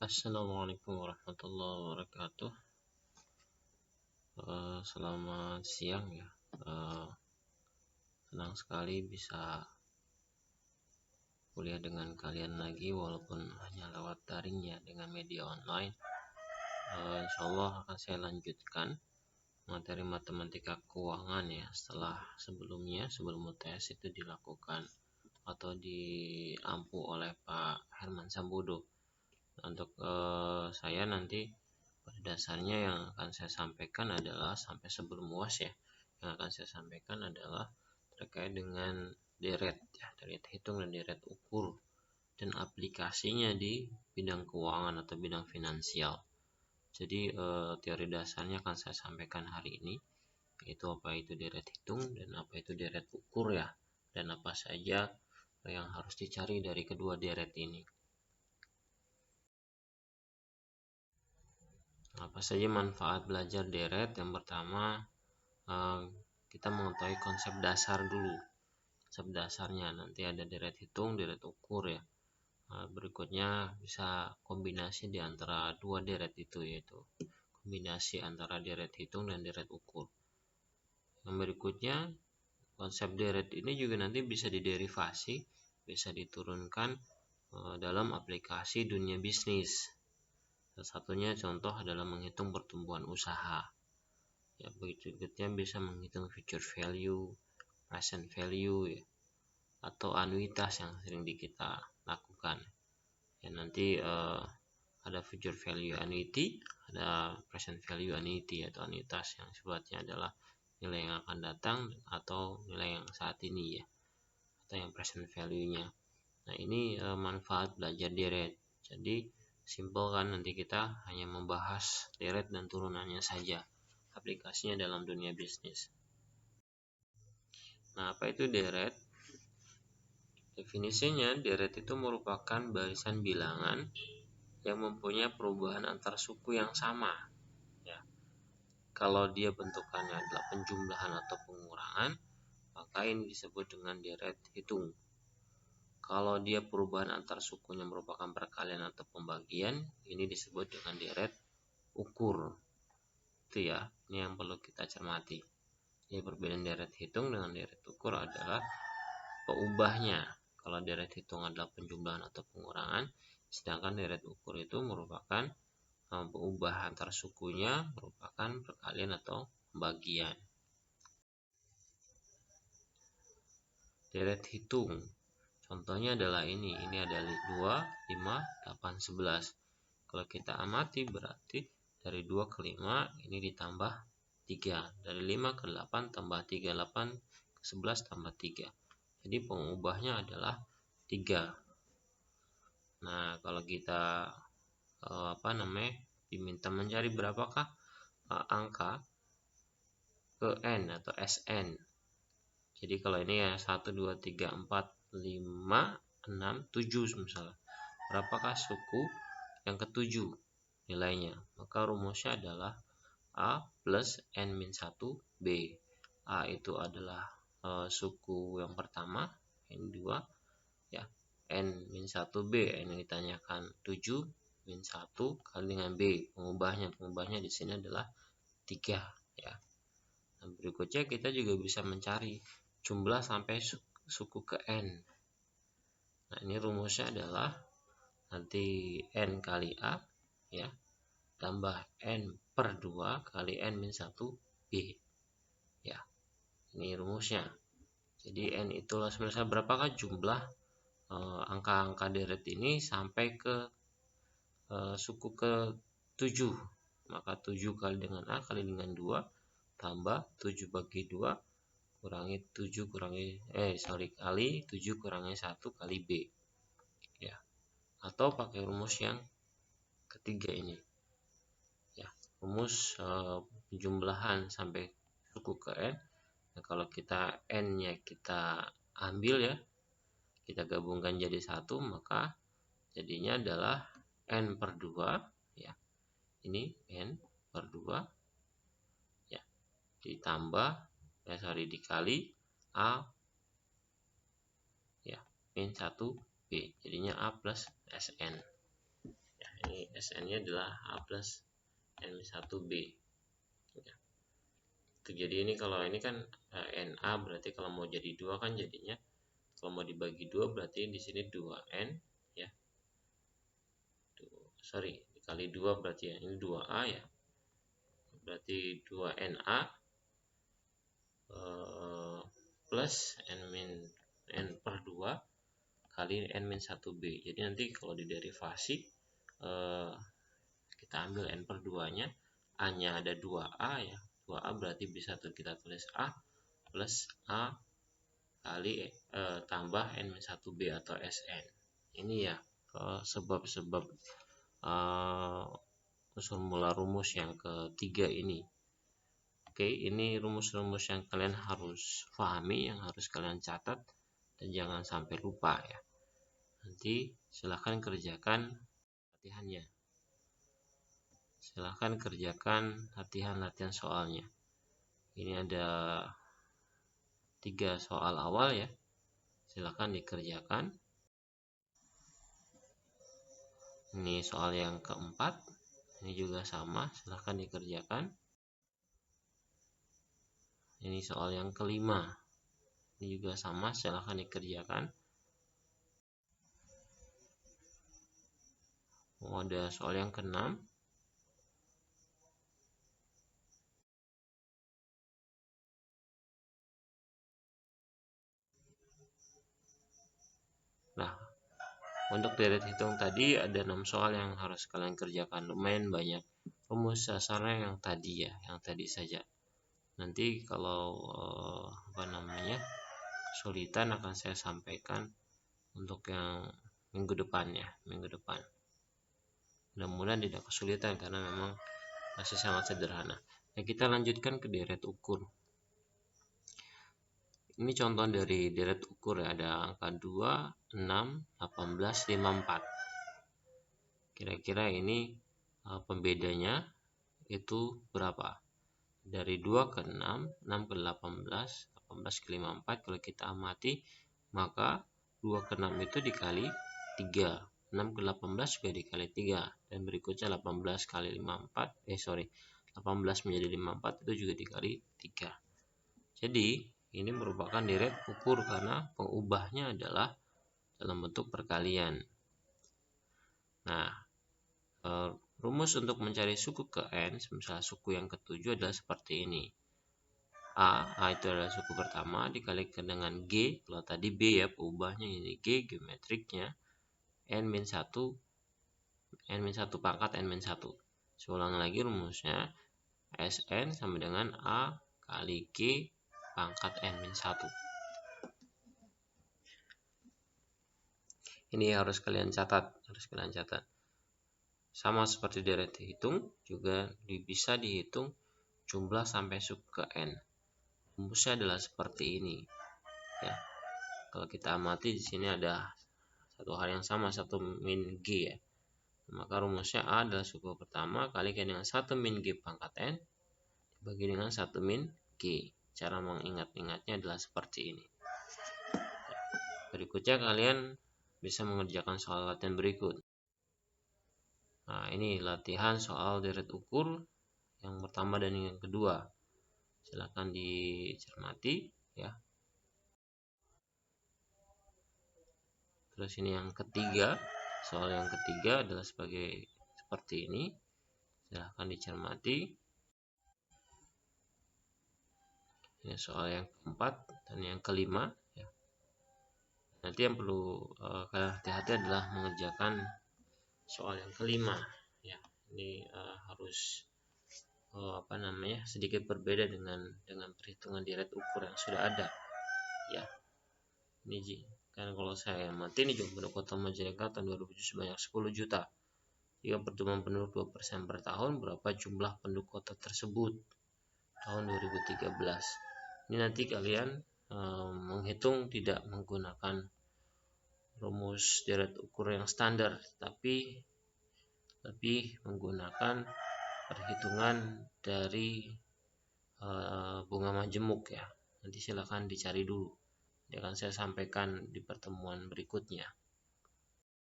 Assalamualaikum warahmatullahi wabarakatuh. Selamat siang ya. Senang sekali bisa kuliah dengan kalian lagi walaupun hanya lewat daring ya, dengan media online. Insya Allah akan saya lanjutkan materi matematika keuangan ya, setelah sebelum UTS itu dilakukan atau diampu oleh Pak Herman Sambodo. Untuk saya nanti pada dasarnya yang akan saya sampaikan adalah sampai sebelum UAS ya, yang akan saya sampaikan adalah terkait dengan deret ya, deret hitung dan deret ukur dan aplikasinya di bidang keuangan atau bidang finansial. Jadi teori dasarnya akan saya sampaikan hari ini, yaitu apa itu deret hitung dan apa itu deret ukur ya, dan apa saja yang harus dicari dari kedua deret ini. Apa saja manfaat belajar deret? Yang pertama, kita mengetahui konsep dasar dulu. Konsep dasarnya nanti ada deret hitung, deret ukur ya. Berikutnya bisa kombinasi di antara dua deret itu, yaitu kombinasi antara deret hitung dan deret ukur. Yang berikutnya, konsep deret ini juga nanti bisa diderivasi, bisa diturunkan dalam aplikasi dunia bisnis. Salah satunya contoh adalah menghitung pertumbuhan usaha. Ya, berikutnya bisa menghitung future value, present value ya, atau anuitas yang sering kita lakukan. Ya, nanti ada future value annuity, ada present value annuity atau anuitas yang sifatnya adalah nilai yang akan datang atau nilai yang saat ini ya, atau yang present value-nya. Nah, ini manfaat belajar deret. Jadi simpel kan, nanti kita hanya membahas deret dan turunannya saja, aplikasinya dalam dunia bisnis. Nah, apa itu deret? Definisinya, deret itu merupakan barisan bilangan yang mempunyai perubahan antar suku yang sama ya. Kalau dia bentukannya adalah penjumlahan atau pengurangan, maka ini disebut dengan deret hitung. Kalau dia perubahan antar sukunya merupakan perkalian atau pembagian, ini disebut dengan deret ukur. Itu ya, ini yang perlu kita cermati. Jadi perbedaan deret hitung dengan deret ukur adalah peubahnya. Kalau deret hitung adalah penjumlahan atau pengurangan, sedangkan deret ukur itu merupakan peubah antar sukunya, merupakan perkalian atau pembagian. Deret hitung contohnya adalah ini ada 2, 5, 8, 11. Kalau kita amati berarti dari 2 ke 5 ini ditambah 3, dari 5 ke 8 tambah 3, 8 ke 11 tambah 3. Jadi pengubahnya adalah 3. Nah, kalau kita diminta mencari berapakah angka ke n atau Sn. Jadi kalau ini ya 1, 2, 3, 4, 5, 6, 7 misalnya. Berapakah suku yang ketujuh nilainya? Maka rumusnya adalah A plus N-1 B. A itu adalah suku yang pertama, N2 ya. N-1 B, ini ditanyakan 7 min 1 kali dengan B. Pengubahnya di sini adalah 3 ya. Nah, berikutnya kita juga bisa mencari jumlah sampai suku ke N. Nah, ini rumusnya adalah nanti N kali A ya, tambah N per 2 kali N min 1 B ya. Ini rumusnya. Jadi N itulah sebenarnya berapakah jumlah angka-angka deret ini sampai ke suku ke 7. Maka 7 kali dengan A kali dengan 2 tambah 7 bagi 2 kurangi 7 kali 7 kurangi 1 kali B ya. Atau pakai rumus yang ketiga ini ya, rumus penjumlahan sampai suku ke N. Nah, kalau kita N nya kita ambil ya, kita gabungkan jadi 1, maka jadinya adalah N per 2 ya. Ini N per 2 ya, ditambah dikali A ya min 1 B, jadinya A plus Sn ya. Ini SN-nya adalah A plus N-1B. Ya. Jadi ini kalau ini kan NA, berarti kalau mau jadi 2 kan jadinya, kalau mau dibagi 2 berarti di sini 2N ya. Sorry, dikali 2 berarti ya. Ini 2A ya. Berarti 2NA plus N per 2 kali N-1B. Jadi nanti kalau diderivasi kita ambil N per 2 nya, A nya ada 2A ya, 2A berarti bisa kita tulis A plus A kali tambah N-1B atau SN. Ini ya sebab-sebab usul mula rumus yang ketiga ini. Oke, ini rumus-rumus yang kalian harus pahami, yang harus kalian catat, dan jangan sampai lupa ya. Nanti silahkan kerjakan latihannya. Silahkan kerjakan latihan-latihan soalnya. Ini ada 3 soal awal ya. Silahkan dikerjakan. Ini soal yang keempat. Ini juga sama, silahkan dikerjakan. Ini soal yang kelima. Ini juga sama, silahkan dikerjakan. Ada soal yang keenam. Nah, untuk deret hitung tadi ada 6 soal yang harus kalian kerjakan. Lumayan banyak. Rumus dasarnya yang tadi ya, yang tadi saja. Nanti kalau kesulitan akan saya sampaikan untuk yang minggu depan ya, minggu depan. Mudah-mudahan tidak kesulitan karena memang masih sangat sederhana. Nah, kita lanjutkan ke deret ukur. Ini contoh dari deret ukur ya, ada angka 2, 6, 18, 54. Kira-kira ini pembedanya itu berapa? Dari 2 ke 6, 6 ke 18, 18 ke 54. Kalau kita amati, maka 2 ke 6 itu dikali 3. 6 ke 18 juga dikali 3. Dan berikutnya 18 kali 54. 18 menjadi 54 itu juga dikali 3. Jadi ini merupakan deret ukur karena pengubahnya adalah dalam bentuk perkalian. Nah, rumus untuk mencari suku ke N, misalnya suku yang ketujuh adalah seperti ini. A itu adalah suku pertama dikalikan dengan G, kalau tadi B ya pengubahnya, ini G geometriknya, N-1 pangkat N-1. Saya ulang lagi rumusnya, SN sama dengan A kali G pangkat N-1. Ini harus kalian catat, Sama seperti deret hitung, juga bisa dihitung jumlah sampai suku ke N. Rumusnya adalah seperti ini. Ya. Kalau kita amati di sini ada satu hal yang sama, 1 min G ya. Maka rumusnya A adalah suku pertama kalikan dengan 1 min G pangkat N dibagi dengan 1 min G. Cara mengingat-ingatnya adalah seperti ini. Berikutnya kalian bisa mengerjakan soal latihan berikut. Nah, ini latihan soal deret ukur yang pertama dan yang kedua. Silakan dicermati ya. Terus ini yang ketiga, soal yang ketiga adalah seperti ini. Silakan dicermati. Ini soal yang keempat dan yang kelima ya. Nanti yang perlu kalian hati-hati adalah mengerjakan soal yang kelima ya. Ini harus sedikit berbeda dengan perhitungan deret ukur yang sudah ada ya. Ini kan kalau saya amati ini jumlah kota Majalengka tahun 2007 sebanyak 10 juta. Jika pertumbuhan penduduk 2% per tahun, berapa jumlah penduduk kota tersebut tahun 2013? Ini nanti kalian menghitung tidak menggunakan rumus deret ukur yang standar, tapi lebih menggunakan perhitungan dari bunga majemuk ya. Nanti silakan dicari dulu. Nanti akan saya sampaikan di pertemuan berikutnya.